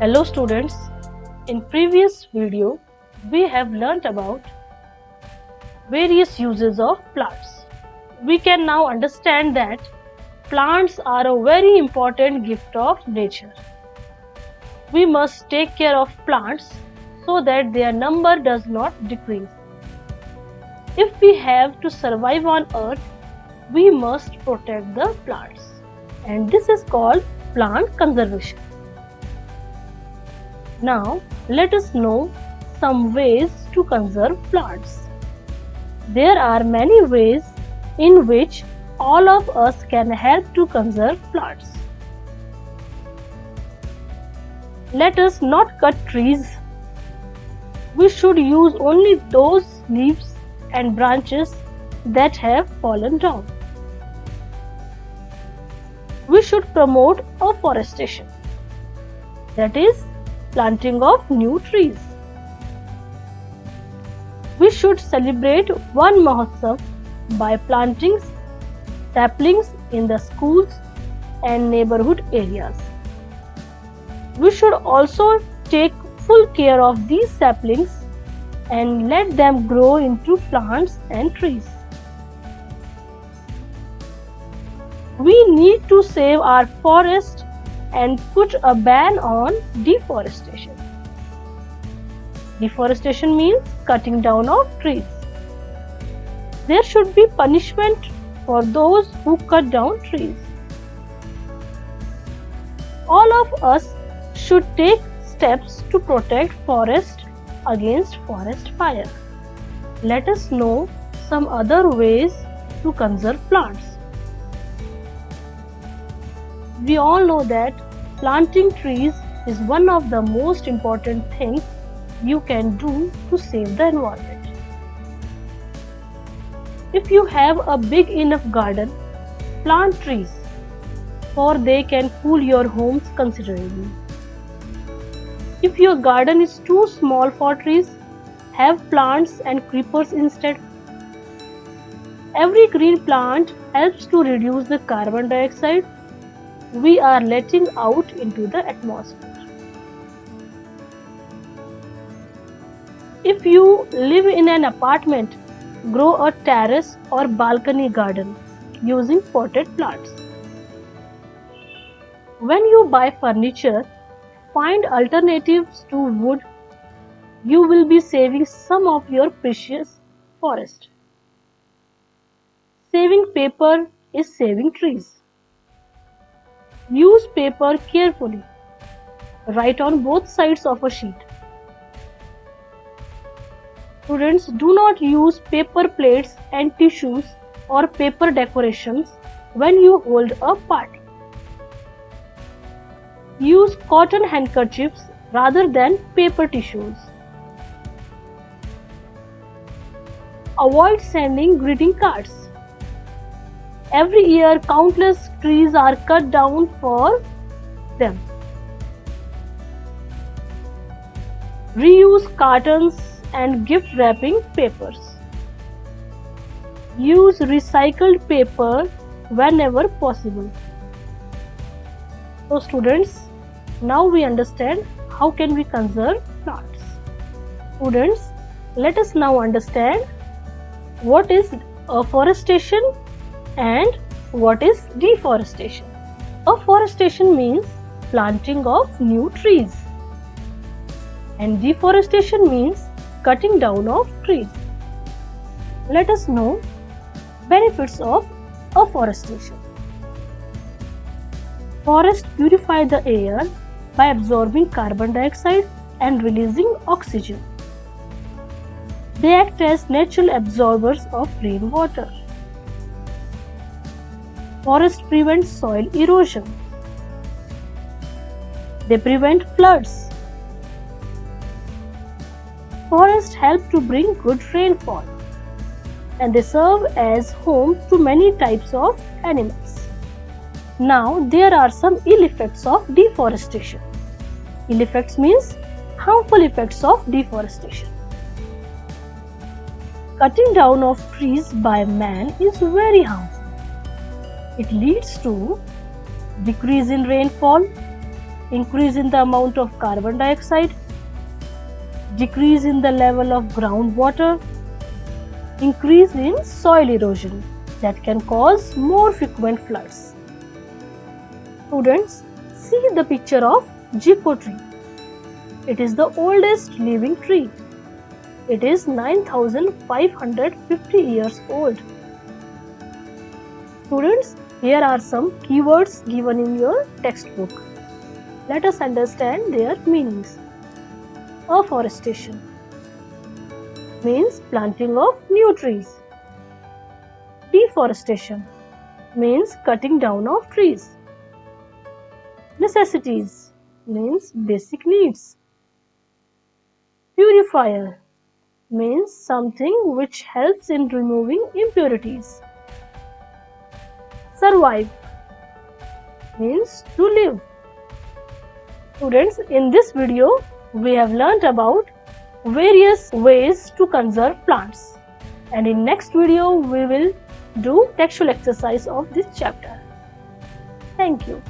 Hello students, in previous video we have learnt about various uses of plants. We can now understand that plants are a very important gift of nature. We must take care of plants so that their number does not decrease. If we have to survive on earth, we must protect the plants, and this is called plant conservation. Now, let us know some ways to conserve plants. There are many ways in which all of us can help to conserve plants. Let us not cut trees. We should use only those leaves and branches that have fallen down. We should promote afforestation, that is, planting of new trees. We should celebrate Van Mahotsav by planting saplings in the schools and neighborhood areas. We should also take full care of these saplings and let them grow into plants and trees. We need to save our forest and put a ban on deforestation. Deforestation means cutting down of trees. There should be punishment for those who cut down trees. All of us should take steps to protect forest against forest fire. Let us know some other ways to conserve plants. We all know that planting trees is one of the most important things you can do to save the environment. If you have a big enough garden, plant trees, for they can cool your homes considerably. If your garden is too small for trees, have plants and creepers instead. Every green plant helps to reduce the carbon dioxide we are letting out into the atmosphere. If you live in an apartment, grow a terrace or balcony garden using potted plants. When you buy furniture, find alternatives to wood. You will be saving some of your precious forest. Saving paper is saving trees. Use paper carefully. Write on both sides of a sheet. Students, do not use paper plates and tissues or paper decorations when you hold a party. Use cotton handkerchiefs rather than paper tissues. Avoid sending greeting cards. Every year, countless trees are cut down for them. Reuse cartons and gift wrapping papers. Use recycled paper whenever possible. So students, now we understand how can we conserve plants. Students, let us now understand what is afforestation and what is deforestation. Afforestation means planting of new trees, and deforestation means cutting down of trees. Let us know benefits of afforestation. Forests purify the air by absorbing carbon dioxide and releasing oxygen. They act as natural absorbers of rainwater. Forests prevent soil erosion. They prevent floods. Forests help to bring good rainfall, and they serve as home to many types of animals. Now, there are some ill effects of deforestation. Ill effects means harmful effects of deforestation. Cutting down of trees by man is very harmful. It leads to decrease in rainfall, increase in the amount of carbon dioxide, decrease in the level of groundwater, increase in soil erosion that can cause more frequent floods. Students, see the picture of Jiko tree. It is the oldest living tree. It is 9,550 years old. Students, here are some keywords given in your textbook. Let us understand their meanings. Afforestation means planting of new trees. Deforestation means cutting down of trees. Necessities means basic needs. Purifier means something which helps in removing impurities. Survive means to live. Students, in this video, we have learnt about various ways to conserve plants. And in next video, we will do textual exercise of this chapter. Thank you.